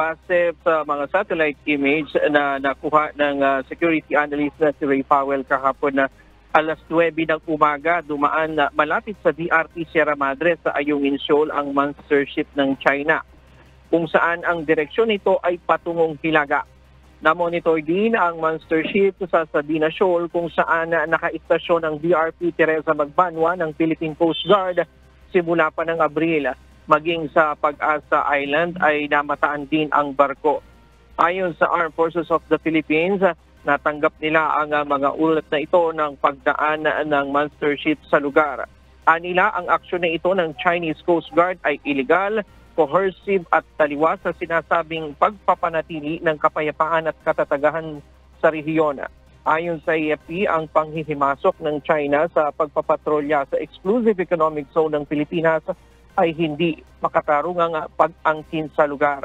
Base sa mga satellite image na nakuha ng security analyst na si Ray Powell kahapon na alas 9 ng umaga, dumaan na malapit sa DRT Sierra Madre sa Ayungin Shoal ang monster ship ng China, kung saan ang direksyon nito ay patungong Hilaga. Na-monitor din ang monster ship sa Sabina Shoal kung saan nakaistasyon ang DRP Teresa Magbanwa ng Philippine Coast Guard simula pa ng Abril. Maging sa Pag-asa Island ay namataan din ang barko. Ayon sa Armed Forces of the Philippines, natanggap nila ang mga ulat na ito ng pagdaan ng monster ship sa lugar. Anila ang aksyon na ito ng Chinese Coast Guard ay illegal, coercive at taliwas sa sinasabing pagpapanatili ng kapayapaan at katatagahan sa rehiyon. Ayon sa AFP, ang panghihimasok ng China sa pagpapatrolya sa exclusive economic zone ng Pilipinas ay hindi makatarungang pag-angkin sa lugar.